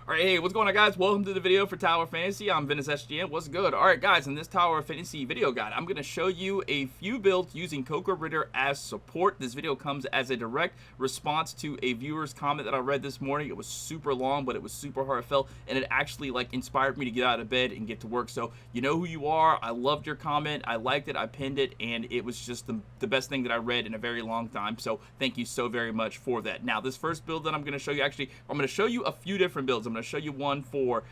Alright, hey, what's going on, guys? Welcome to the video for Tower Fantasy. I'm Ventus SGN. What's good? Alright, guys, in this Tower Fantasy video guide, I'm going to show you a few builds using Coco Ritter as support. This video comes as a direct response to a viewer's comment that I read this morning. It was super long, but it was super heartfelt, and it actually, inspired me to get out of bed and get to work. So, you know who you are. I loved your comment. I liked it. I pinned it, and it was just the best thing that I read in a very long time. So, thank you so very much for that. Now, this first build that I'm going to show you, I'm going to show you a few different builds. I'm going to show you one for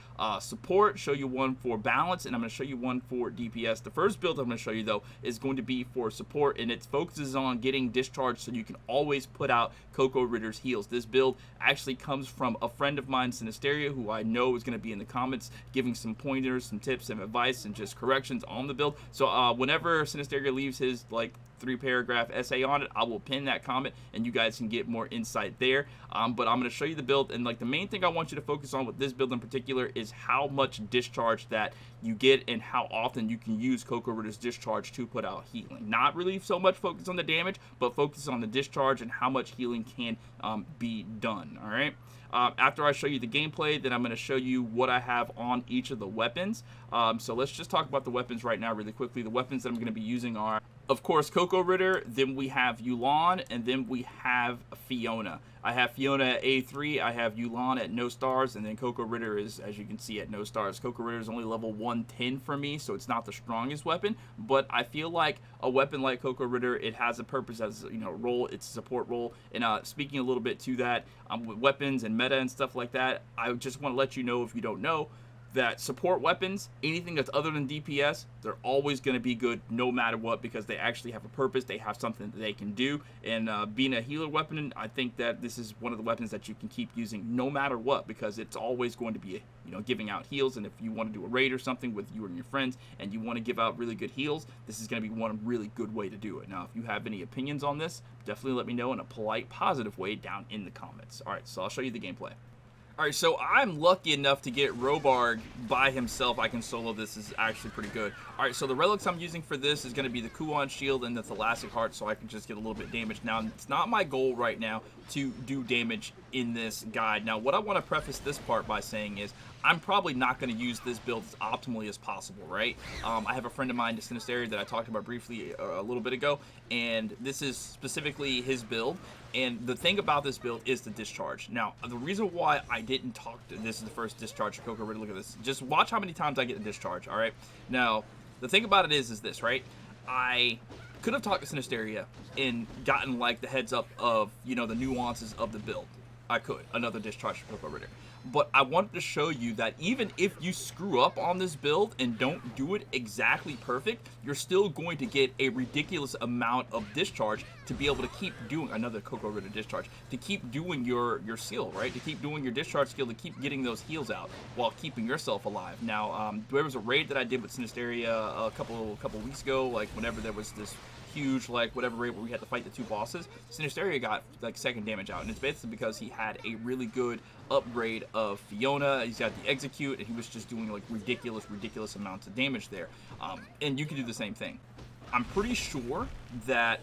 support, show you one for balance, and I'm going to show you one for DPS. The first build I'm going to show you, though, is going to be for support, and it focuses on getting discharged so you can always put out Coco Ritter's heals. This build actually comes from a friend of mine, Sinisteria, who I know is going to be in the comments giving some pointers, some tips, some advice, and just corrections on the build. So whenever Sinisteria leaves his 3-paragraph essay on it, I will pin that comment and you guys can get more insight there. But I'm going to show you the build, and the main thing I want you to focus on with this build in particular is how much discharge that you get and how often you can use Coco Ritter's discharge to put out healing. Not really so much focus on the damage, but focus on the discharge and how much healing can be done. All right. After I show you the gameplay, then I'm going to show you what I have on each of the weapons. So let's just talk about the weapons right now really quickly. The weapons that I'm going to be using are, of course, Coco Ritter, then we have Yulan, and then we have Fiona. I have Fiona at A3, I have Yulan at no stars, and then Coco Ritter is, as you can see, at no stars. Coco Ritter is only level 110 for me, so it's not the strongest weapon, but I feel like a weapon like Coco Ritter, it has a purpose as, a role, it's a support role. And speaking a little bit to that, with weapons and meta and stuff like that, I just want to let you know, if you don't know, that support weapons, anything that's other than DPS, they're always going to be good no matter what, because they actually have a purpose, they have something that they can do. And being a healer weapon, I think that this is one of the weapons that you can keep using no matter what, because it's always going to be giving out heals. And if you want to do a raid or something with you and your friends and you want to give out really good heals, this is going to be one really good way to do it. Now, if you have any opinions on this, definitely let me know in a polite, positive way down in the comments. Alright, so I'll show you the gameplay. Alright, so I'm lucky enough to get Robarg by himself. I can solo this. Is actually pretty good. Alright, so the relics I'm using for this is going to be the Kuon Shield and the Thalassic Heart, so I can just get a little bit damage. Now, it's not my goal right now to do damage in this guide. Now, what I want to preface this part by saying is, I'm probably not going to use this build as optimally as possible, right? I have a friend of mine, Sinisteria, that I talked about briefly a little bit ago, and this is specifically his build. And the thing about this build is the discharge. Now, the reason why I didn't talk to this is the first discharge for Coco Ritter. Look at this. Just watch how many times I get a discharge, all right? Now, the thing about it is this, right? I could have talked to Sinisteria and gotten the heads up of, the nuances of the build. I could. Another discharge for Coco Ritter. But I wanted to show you that even if you screw up on this build and don't do it exactly perfect, you're still going to get a ridiculous amount of discharge to be able to keep doing another Coco Ritter discharge, to keep doing your skill, right? To keep doing your discharge skill, to keep getting those heals out while keeping yourself alive. Now, there was a raid that I did with Sinisteria a couple weeks ago, whenever there was this huge whatever raid where we had to fight the 2 bosses. Sinisteria got second damage out, and it's basically because he had a really good upgrade of Fiona. He's got the execute, and he was just doing ridiculous amounts of damage there. And you can do the same thing. I'm pretty sure that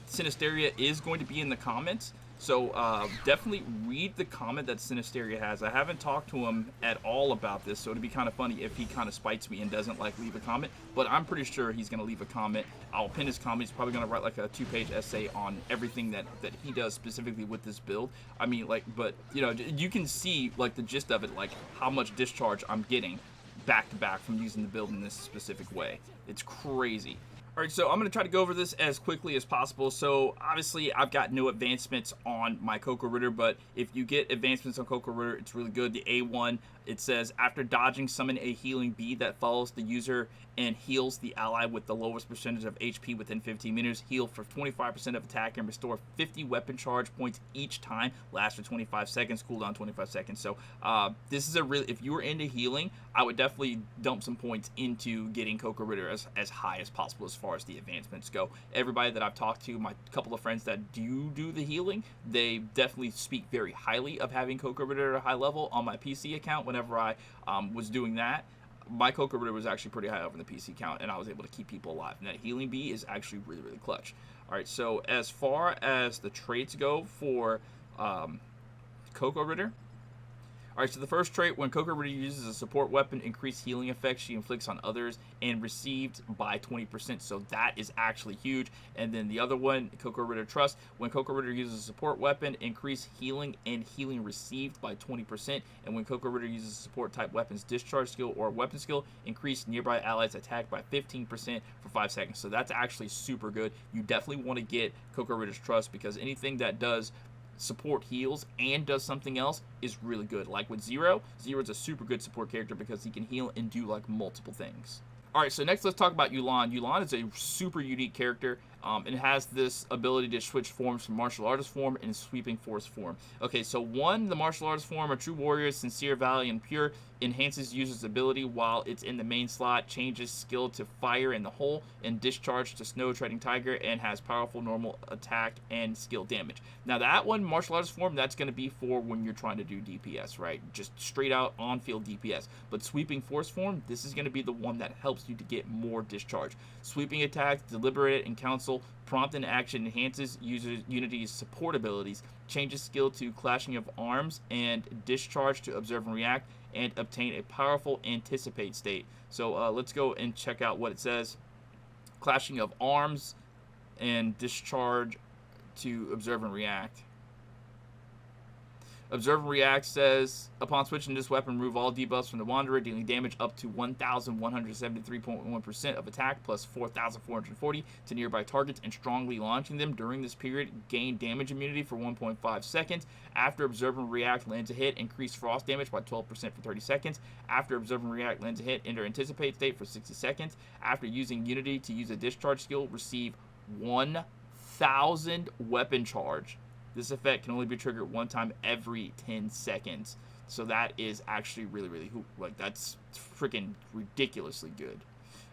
Sinisteria is going to be in the comments, so definitely read the comment that Sinisteria has. I haven't talked to him at all about this, so it'd be kind of funny if he kind of spites me and doesn't leave a comment, but I'm pretty sure he's going to leave a comment. I'll pin his comment. He's probably going to write a 2-page essay on everything that he does specifically with this build. I mean, but you can see the gist of it, how much discharge I'm getting back to back from using the build in this specific way. It's crazy. Alright, so I'm going to try to go over this as quickly as possible. So, obviously, I've got no advancements on my Coco Ritter, but if you get advancements on Coco Ritter, it's really good. The A1, it says, after dodging, summon a healing bead that follows the user and heals the ally with the lowest percentage of HP within 15 meters. Heal for 25% of attack and restore 50 weapon charge points each time. Lasts for 25 seconds, cooldown 25 seconds. So, this is if you were into healing, I would definitely dump some points into getting Coco Ritter as high as possible as far as the advancements go. Everybody that I've talked to, my couple of friends that do the healing, they definitely speak very highly of having Coco Ritter at a high level. On my PC account, whenever I was doing that, my Coco Ritter was actually pretty high over the PC count, and I was able to keep people alive. And that healing bee is actually really clutch. Alright, so as far as the traits go for Coco Ritter, Alright, so the first trait, when Coco Ritter uses a support weapon, increased healing effects she inflicts on others and received by 20%, so that is actually huge. And then the other one, Coco Ritter Trust, when Coco Ritter uses a support weapon, increase healing and healing received by 20%, and when Coco Ritter uses support type weapons discharge skill or weapon skill, increase nearby allies attack by 15% for 5 seconds. So that's actually super good. You definitely want to get Coco Ritter's Trust, because anything that does support heals and does something else is really good. Like with Zero is a super good support character because he can heal and do like multiple things. Alright, so next let's talk about Yulan. Yulan is a super unique character. It has this ability to switch forms from martial artist form and sweeping force form. Okay, so one, the martial artist form, a true warrior, sincere, valiant, and pure, enhances user's ability while it's in the main slot, changes skill to fire in the hole, and discharge to snow treading tiger, and has powerful normal attack and skill damage. Now that one, martial artist form, that's going to be for when you're trying to do DPS, right? Just straight out on-field DPS. But sweeping force form, this is going to be the one that helps you to get more discharge. Sweeping attack, deliberate, and counsel, prompt and action enhances user Unity's support abilities, changes skill to clashing of arms, and discharge to observe and react, and obtain a powerful anticipate state. So let's go and check out what it says. Clashing of arms and discharge to observe and react. Observe and React says, upon switching this weapon, remove all debuffs from the Wanderer, dealing damage up to 1,173.1% of attack, plus 4,440 to nearby targets, and strongly launching them during this period. Gain damage immunity for 1.5 seconds. After Observe and React lands a hit, increase frost damage by 12% for 30 seconds. After Observe and React lands a hit, enter Anticipate state for 60 seconds. After using Unity to use a discharge skill, receive 1,000 weapon charge. This effect can only be triggered one time every 10 seconds. So that is actually really, like, that's freaking ridiculously good.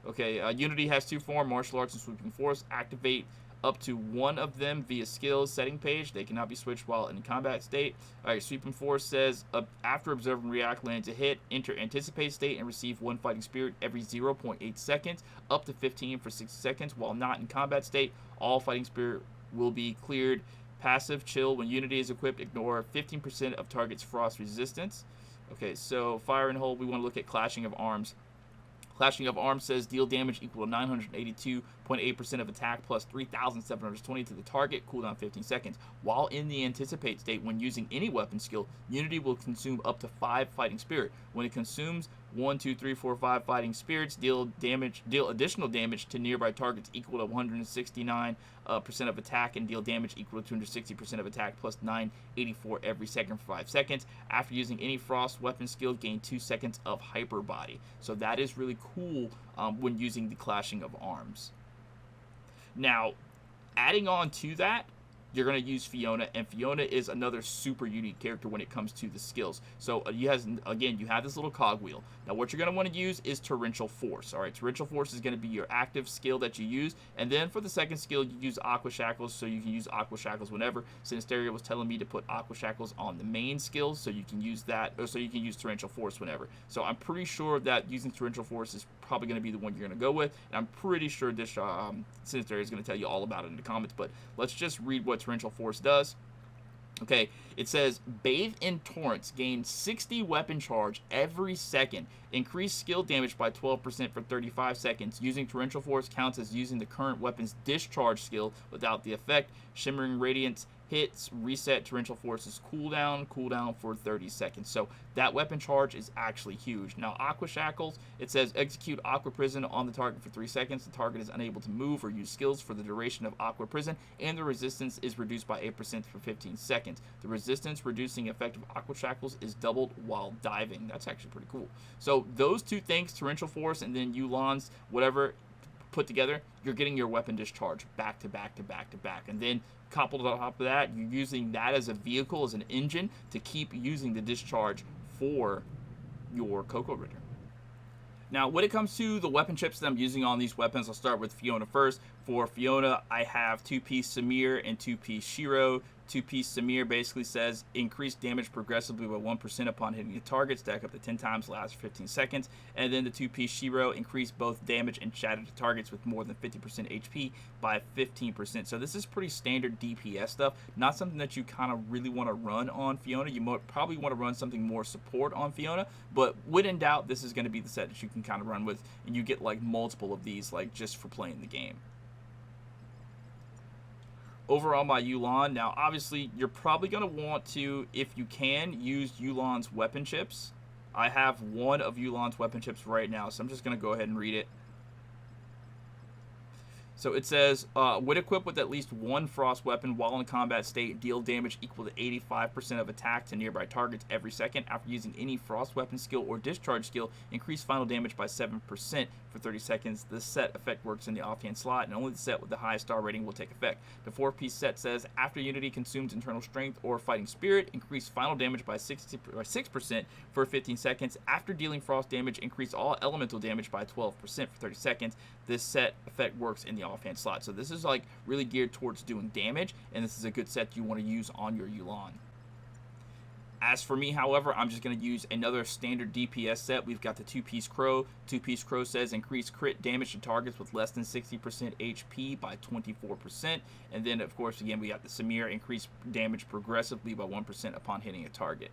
Okay, Unity has two forms, martial arts and sweeping force. Activate up to one of them via skills setting page. They cannot be switched while in combat state. Alright, sweeping force says, after Observe and React lands a hit, enter Anticipate state and receive one fighting spirit every 0.8 seconds, up to 15 for 60 seconds. While not in combat state, all fighting spirit will be cleared. Passive chill, when Unity is equipped, ignore 15% of target's frost resistance. Okay, so fire and hold, we want to look at Clashing of Arms. Clashing of Arms says deal damage equal to 982.8% of attack plus 3,720 to the target, cooldown 15 seconds. While in the Anticipate state, when using any weapon skill, Unity will consume up to 5 fighting spirit. When it consumes 1, 2, 3, 4, 5 fighting spirits, deal additional damage to nearby targets equal to 169% of attack, and deal damage equal to 260% of attack plus 984 every second for 5 seconds. After using any frost weapon skill, gain 2 seconds of hyper body. So that is really cool when using the Clashing of Arms. Now, adding on to that, you're going to use Fiona, and Fiona is another super unique character when it comes to the skills. So you have this little cogwheel. Now what you're going to want to use is Torrential Force. Alright, Torrential Force is going to be your active skill that you use, and then for the second skill you use Aqua Shackles, so you can use Aqua Shackles whenever. Sinisteria was telling me to put Aqua Shackles on the main skills, so you can use that, or so you can use Torrential Force whenever. So I'm pretty sure that using Torrential Force is probably going to be the one you're going to go with, and I'm pretty sure this Sinisteria is going to tell you all about it in the comments, but let's just read what Torrential Force does. Okay, it says, bathe in torrents, gain 60 weapon charge every second, increase skill damage by 12% for 35 seconds. Using Torrential Force counts as using the current weapon's discharge skill without the effect. Shimmering Radiance hits reset Torrential Force's cooldown for 30 seconds. So that weapon charge is actually huge. Now, Aqua Shackles, it says execute Aqua Prison on the target for 3 seconds. The target is unable to move or use skills for the duration of Aqua Prison, and the resistance is reduced by 8% for 15 seconds. The resistance reducing effect of Aqua Shackles is doubled while diving. That's actually pretty cool. So those two things, Torrential Force and then Yulan's whatever put together, you're getting your weapon discharge back to back to back to back. And then coupled on top of that, you're using that as a vehicle, as an engine, to keep using the discharge for your Coco Ritter. Now, when it comes to the weapon chips that I'm using on these weapons, I'll start with Fiona first. For Fiona, I have 2-piece Samir and 2-piece Shiro, Two-piece Samir basically says increase damage progressively by 1% upon hitting the target, stack up to 10 times, lasts for 15 seconds. And then the two-piece Shiro increase both damage and shatter to targets with more than 50% HP by 15%. So this is pretty standard DPS stuff, not something that you kind of really want to run on Fiona. You probably want to run something more support on Fiona, but when in doubt, this is going to be the set that you can kind of run with, and you get like multiple of these like just for playing the game. Overall, my Yulan, now obviously you're probably going to want to, if you can, use Yulan's weapon chips. I have one of Yulan's weapon chips right now, so I'm just going to go ahead and read it. So it says, when equipped with at least one frost weapon while in combat state, deal damage equal to 85% of attack to nearby targets every second. After using any frost weapon skill or discharge skill, increase final damage by 7% for 30 seconds. This set effect works in the offhand slot, and only the set with the highest star rating will take effect. The 4-piece set says, after unity consumes internal strength or fighting spirit, increase final damage by 6% for 15 seconds. After dealing frost damage, increase all elemental damage by 12% for 30 seconds. This set effect works in the offhand slot. So this is like really geared towards doing damage, and this is a good set you want to use on your Yulan. As for me, however, I'm just going to use another standard DPS set. We've got the two-piece Crow. Two-piece Crow says increase crit damage to targets with less than 60% HP by 24%. And then, of course, again, we got the Samir, increase damage progressively by 1% upon hitting a target.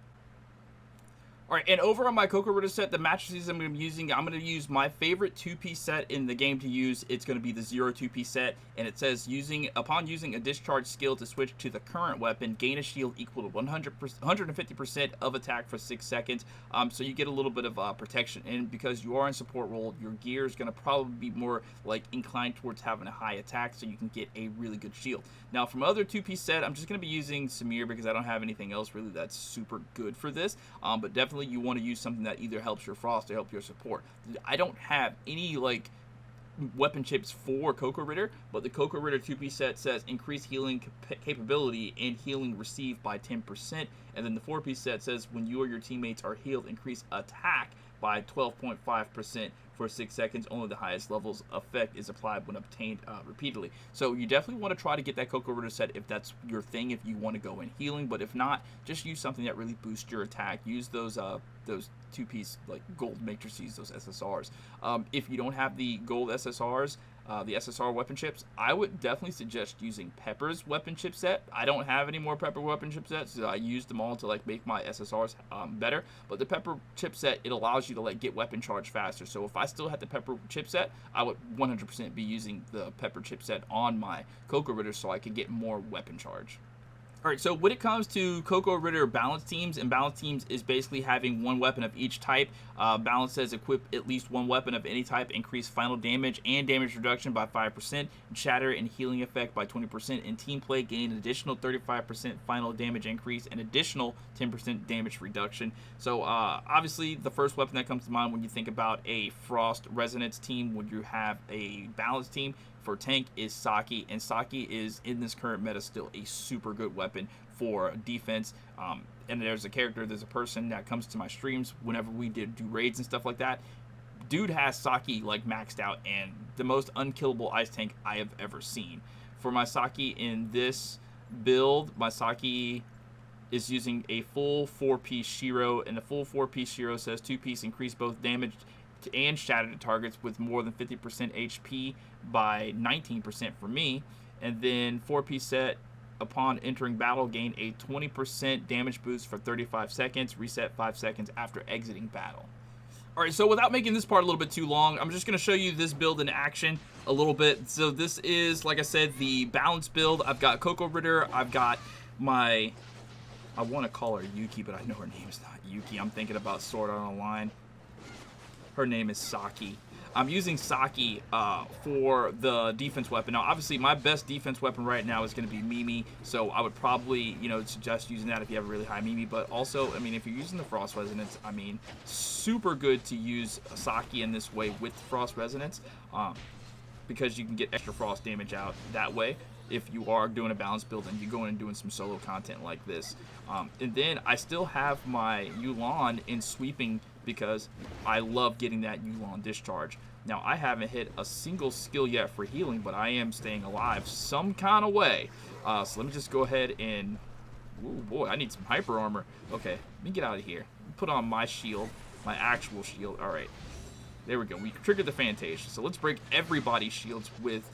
All right, and over on my Coco Ritter set, the matrices I'm going to be using, I'm going to use my favorite two-piece set in the game to use. It's going to be the 0 two-piece set, and it says upon using a discharge skill to switch to the current weapon, gain a shield equal to 150% of attack for 6 seconds. So you get a little bit of protection, and because you are in support role, your gear is going to probably be more like inclined towards having a high attack, so you can get a really good shield. Now, from other two-piece set, I'm just going to be using Samir because I don't have anything else really that's super good for this, but definitely you want to use something that either helps your frost or help your support. I don't have any like weapon chips for Coco Ritter, but the Coco Ritter two-piece set says increase healing capability and healing received by 10%, and then the 4-piece set says when you or your teammates are healed, increase attack by 12.5% for 6 seconds. Only the highest level's effect is applied when obtained repeatedly. So you definitely want to try to get that Coco Ritter set if that's your thing, if you want to go in healing, but if not, just use something that really boosts your attack. Use those two-piece like gold matrices, those SSRs. If you don't have the gold SSRs, the SSR weapon chips, I would definitely suggest using Pepper's weapon chip set. I don't have any more Pepper weapon chip sets, so I used them all to like make my SSRs better. But the Pepper chip set, it allows you to like get weapon charge faster. So if I still had the Pepper chip set, I would 100% be using the Pepper chip set on my Coco Ritter so I could get more weapon charge. All right, so when it comes to Coco Ritter balance teams, and balance teams is basically having one weapon of each type. Balance says equip at least one weapon of any type, increase final damage and damage reduction by 5%, shatter and healing effect by 20%. In team play, gain an additional 35% final damage increase and additional 10% damage reduction. So obviously the first weapon that comes to mind when you think about a Frost Resonance team, when you have a balance team, for tank is Saki, and Saki is in this current meta still a super good weapon for defense. And there's a person that comes to my streams whenever we do raids and stuff like that. Dude has Saki like maxed out and the most unkillable ice tank I have ever seen. For my Saki in this build, my Saki is using a full 4-piece Shiro, and the full 4-piece Shiro says 2-piece increase both damage and shatter to targets with more than 50% HP by 19% for me. And then 4-piece set, upon entering battle, gain a 20% damage boost for 35 seconds, reset 5 seconds after exiting battle. All right, so without making this part a little bit too long, I'm just going to show you this build in action a little bit. So this is, like I said, the balance build. I've got Coco Ritter. I've got my, I want to call her Yuki, but I know her name is not Yuki. I'm thinking about Sword Art Online. Her name is Saki. I'm using Saki for the defense weapon. Now, obviously, my best defense weapon right now is going to be Mimi, so I would probably, suggest using that if you have a really high Mimi. But also, I mean, if you're using the Frost Resonance, I mean, super good to use Saki in this way with Frost Resonance, because you can get extra Frost damage out that way if you are doing a balance build and you're going and doing some solo content like this. And then I still have my Yulan in sweeping because I love getting that Yulan discharge. Now, I haven't hit a single skill yet for healing, but I am staying alive some kind of way. So let me just go ahead and... Ooh, boy, I need some hyper armor. Okay, let me get out of here. Put on my shield, my actual shield. All right, there we go. We triggered the Fantasia. So let's break everybody's shields with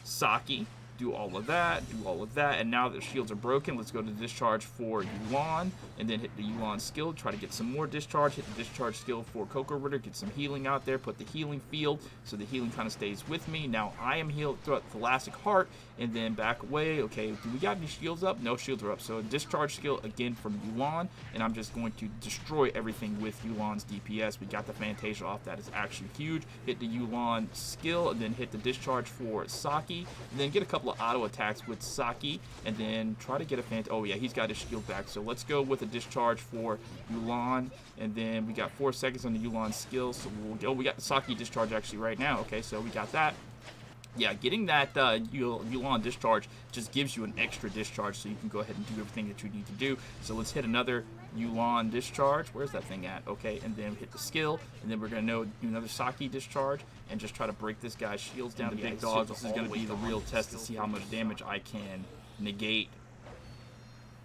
Saki. Do all of that, and now that shields are broken, let's go to discharge for Yulan, and then hit the Yulan skill, try to get some more discharge, hit the discharge skill for Coco Ritter, get some healing out there, put the healing field, so the healing kind of stays with me. Now I am healed throughout Thoracic Heart, and then back away. Okay, do we got any shields up? No shields are up, so a discharge skill again from Yulan, and I'm just going to destroy everything with Yulan's DPS. We got the Fantasia off, that is actually huge. Hit the Yulan skill, and then hit the discharge for Saki, and then get a couple of auto attacks with Saki, and then try to get a oh yeah, he's got his shield back. So let's go with a discharge for Yulan, and then we got 4 seconds on the Yulan skill, so we'll go. We got the Saki discharge actually right now. Okay, so we got that. Yeah, getting that Yulan discharge just gives you an extra discharge, so you can go ahead and do everything that you need to do. So let's hit another Yulan discharge. Where's that thing at? Okay, and then hit the skill, and then we're going to do another Saki discharge, and just try to break this guy's shields down. The big dog, this is going to be the real test to see how much damage I can negate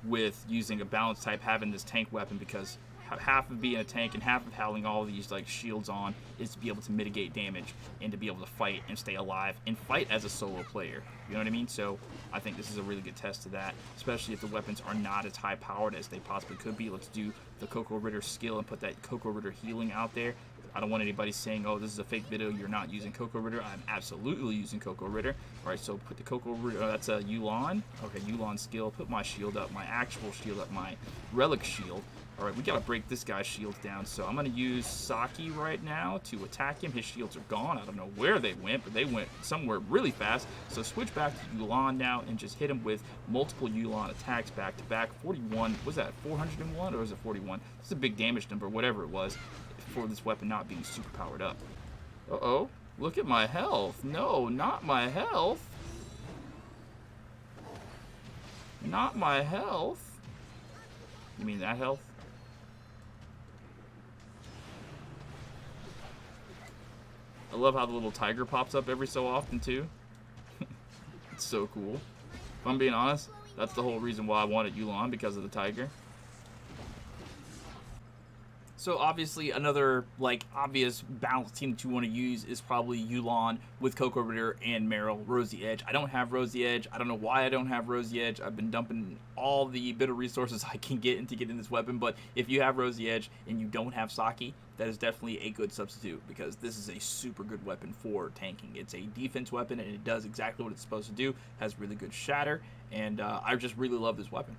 with using a balance type, having this tank weapon, because half of being a tank and half of having all these like shields on is to be able to mitigate damage and to be able to fight and stay alive and fight as a solo player. You know what I mean? So I think this is a really good test to that, especially if the weapons are not as high powered as they possibly could be. Let's do the Coco Ritter skill and put that Coco Ritter healing out there. I don't want anybody saying, oh, this is a fake video, you're not using Coco Ritter. I'm absolutely using Coco Ritter. All right, so put the Coco Ritter, that's a Yulan. Okay, Yulan skill, put my shield up, my actual shield up, my relic shield. All right, we got to break this guy's shields down, so I'm going to use Saki right now to attack him. His shields are gone. I don't know where they went, but they went somewhere really fast. So switch back to Yulan now and just hit him with multiple Yulan attacks back to back. 41, was that 401 or was it 41? It's a big damage number, whatever it was, for this weapon not being super powered up. Uh-oh, look at my health. No, not my health. Not my health. You mean that health? I love how the little tiger pops up every so often too. It's so cool. If I'm being honest, that's the whole reason why I wanted Yulan, because of the tiger. So obviously another like obvious balance team that you want to use is probably Yulan with Coco Ritter and Meryl, Rosy Edge. I don't have Rosy Edge. I don't know why I don't have Rosy Edge. I've been dumping all the bit of resources I can get into getting this weapon, but if you have Rosy Edge and you don't have Saki, that is definitely a good substitute, because this is a super good weapon for tanking. It's a defense weapon and it does exactly what it's supposed to do. Has really good shatter, and I just really love this weapon.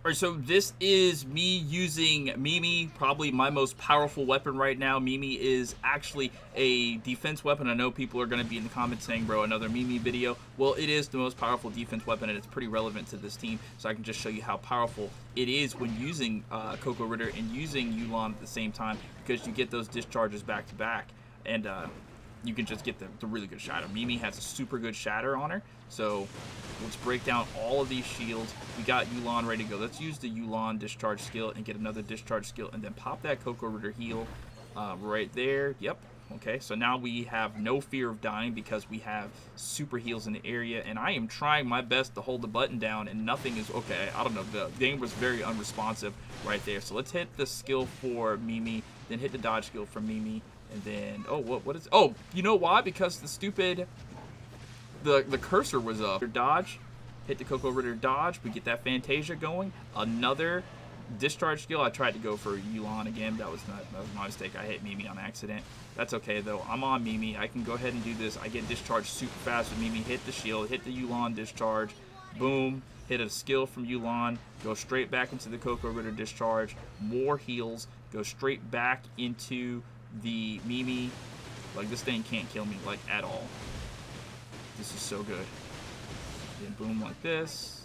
Alright, so this is me using Mimi, probably my most powerful weapon right now. Mimi is actually a defense weapon. I know people are going to be in the comments saying, bro, another Mimi video. Well, it is the most powerful defense weapon, and it's pretty relevant to this team, so I can just show you how powerful it is when using Coco Ritter and using Yulan at the same time, because you get those discharges back to back, and you can just get the really good shatter. Mimi has a super good shatter on her, so let's break down all of these shields. We got Yulan ready to go. Let's use the Yulan discharge skill and get another discharge skill, and then pop that Coco Ritter heal right there. Yep. Okay, so now we have no fear of dying because we have super heals in the area, and I am trying my best to hold the button down, and nothing is okay. I don't know, the game was very unresponsive right there. So let's hit the skill for Mimi, then hit the dodge skill for Mimi, and then, oh, what is, oh, you know why? Because the stupid, the cursor was up. Dodge, hit the Coco Ritter dodge, we get that Fantasia going, another discharge skill. I tried to go for Yulan again. That was my mistake. I hit Mimi on accident. That's okay though. I'm on Mimi. I can go ahead and do this. I get discharged super fast with Mimi. Hit the shield, hit the Yulan discharge, boom, hit a skill from Yulan, go straight back into the Coco Ritter discharge, more heals, go straight back into the Mimi. Like, this thing can't kill me, like, at all. This is so good. Then boom like this,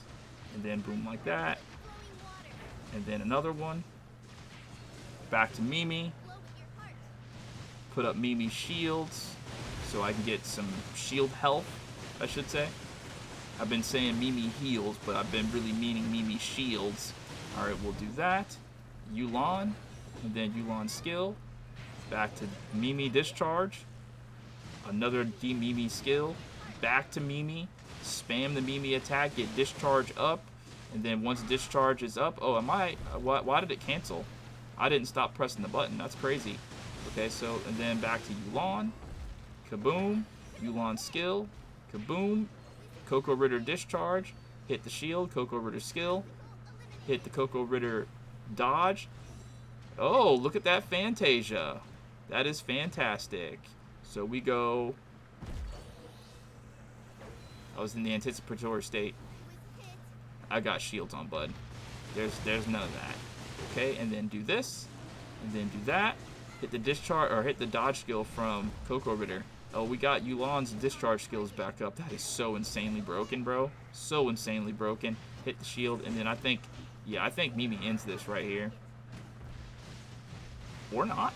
and then boom like that, and then another one. Back to Mimi. Put up Mimi shields so I can get some shield health, I should say. I've been saying Mimi heals, but I've been really meaning Mimi shields. Alright, we'll do that. Yulan, and then Yulan skill. back to Mimi discharge, another Mimi skill, back to Mimi, spam the Mimi attack, get discharge up, and then once discharge is up, oh, why did it cancel? I didn't stop pressing the button, that's crazy. Okay, so, and then back to Yulan, kaboom, Yulan skill, kaboom, Coco Ritter discharge, hit the shield, Coco Ritter skill, hit the Coco Ritter dodge. Oh, look at that Fantasia. That is fantastic. So we go... I was in the anticipatory state. I got shields on, bud. There's none of that. Okay, and then do this, and then do that. Hit the discharge, or hit the dodge skill from Coco Ritter. Oh, we got Yulan's discharge skills back up. That is so insanely broken, bro. So insanely broken. Hit the shield, and then I think Mimi ends this right here. Or not.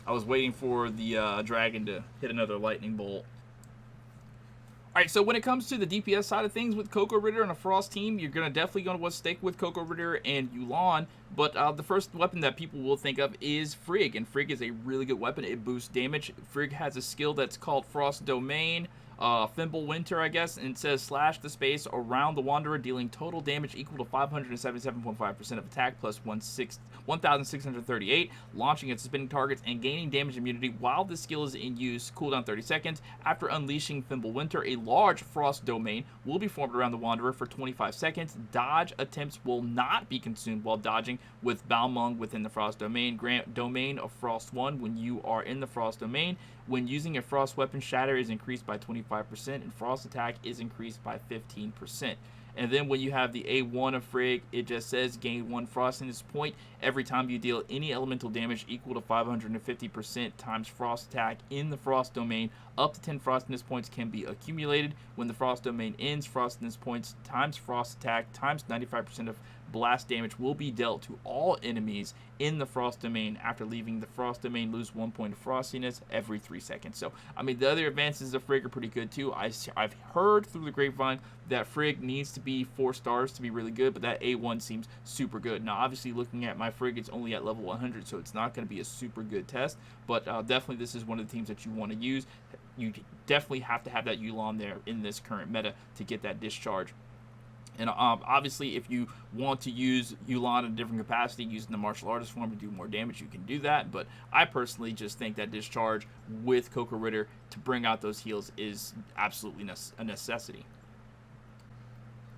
I was waiting for the dragon to hit another lightning bolt. Alright, so when it comes to the DPS side of things with Coco Ritter and a Frost team, you're definitely going to want to stick with Coco Ritter and Yulan. But the first weapon that people will think of is Frigg, and Frigg is a really good weapon. It boosts damage. Frigg has a skill that's called Frost Domain. Thimble Winter, I guess, and it says slash the space around the Wanderer, dealing total damage equal to 577.5% of attack plus 1,638, launching at spinning targets and gaining damage immunity while this skill is in use. Cooldown 30 seconds. After unleashing Thimble Winter, a large Frost Domain will be formed around the Wanderer for 25 seconds. Dodge attempts will not be consumed while dodging with Balmung within the Frost Domain. Grant Domain of Frost 1 when you are in the Frost Domain. When using a Frost weapon, Shatter is increased by 25%, and Frost attack is increased by 15%. And then when you have the A1 of Frigg, it just says gain 1 frostiness point every time you deal any elemental damage equal to 550% times Frost attack in the Frost Domain. Up to 10 frostiness points can be accumulated. When the Frost Domain ends, frostiness points times Frost attack times 95% of blast damage will be dealt to all enemies in the Frost Domain. After leaving the Frost Domain, lose 1 point of frostiness every 3 seconds. So, I mean, the other advances of Frigg are pretty good too. I've heard through the grapevine that Frigg needs to be 4 stars to be really good, but that A1 seems super good. Now, obviously, looking at my Frigg, it's only at level 100, so it's not going to be a super good test, but definitely this is one of the teams that you want to use. You definitely have to have that Yulan there in this current meta to get that discharge. And obviously, if you want to use Yulan in a different capacity, using the martial artist form to do more damage, you can do that. But I personally just think that discharge with Coco Ritter to bring out those heals is absolutely a necessity.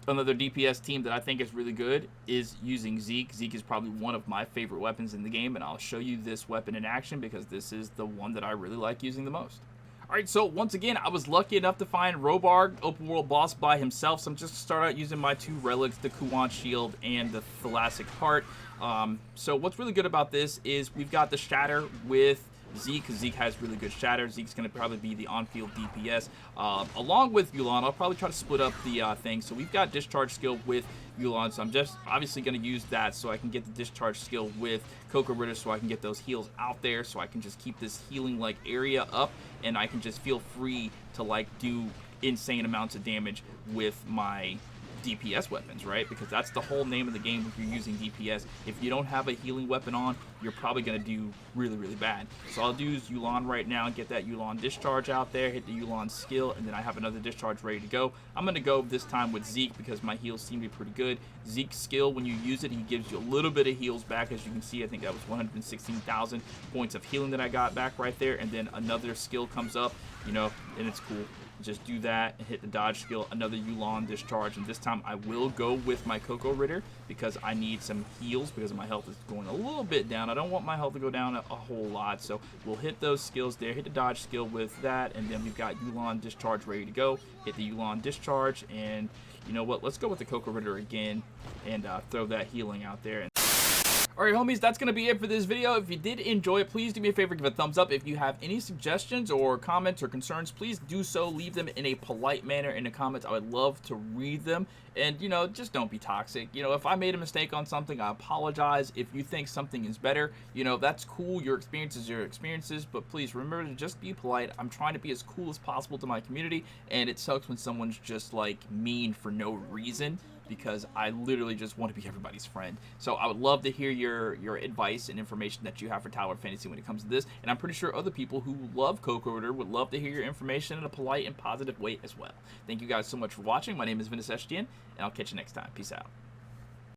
Another DPS team that I think is really good is using Zeke. Zeke is probably one of my favorite weapons in the game, and I'll show you this weapon in action because this is the one that I really like using the most. Alright, so once again, I was lucky enough to find Robarg, open world boss by himself, so I'm just going to start out using my 2 relics, the Kuwan Shield and the Thalassic Heart. So what's really good about this is we've got the Shatter with Zeke. Zeke has really good Shatter. Zeke's going to probably be the on-field DPS. Along with Yulan, I'll probably try to split up the thing. So we've got Discharge skill with Yulan, so I'm just obviously going to use that so I can get the Discharge skill with Coco Ritter so I can get those heals out there, so I can just keep this healing like area up, and I can just feel free to like do insane amounts of damage with my DPS weapons, right? Because that's the whole name of the game if you're using DPS. If you don't have a healing weapon on, you're probably going to do really, really bad. So I'll use Yulan right now and get that Yulan discharge out there, hit the Yulan skill, and then I have another discharge ready to go. I'm going to go this time with Zeke because my heals seem to be pretty good. Zeke's skill, when you use it, he gives you a little bit of heals back. As you can see, I think that was 116,000 points of healing that I got back right there, and then another skill comes up, you know, and it's cool. Just do that and hit the dodge skill, another Yulan discharge, and this time I will go with my Coco Ritter because I need some heals because my health is going a little bit down. I don't want my health to go down a whole lot, so we'll hit those skills there, hit the dodge skill with that, and then we've got Yulan discharge ready to go. Hit the Yulan discharge, and you know what, let's go with the Coco Ritter again and throw that healing out there. Alright, homies, that's going to be it for this video. If you did enjoy it, please do me a favor, give it a thumbs up. If you have any suggestions or comments or concerns, please do so. Leave them in a polite manner in the comments. I would love to read them. And, you know, just don't be toxic. You know, if I made a mistake on something, I apologize. If you think something is better, you know, that's cool. Your experiences are your experiences. But please remember to just be polite. I'm trying to be as cool as possible to my community. And it sucks when someone's just, like, mean for no reason, because I literally just want to be everybody's friend. So I would love to hear your advice and information that you have for Tower Fantasy when it comes to this. And I'm pretty sure other people who love Coco Ritter would love to hear your information in a polite and positive way as well. Thank you guys so much for watching. My name is Ventus, and I'll catch you next time. Peace out.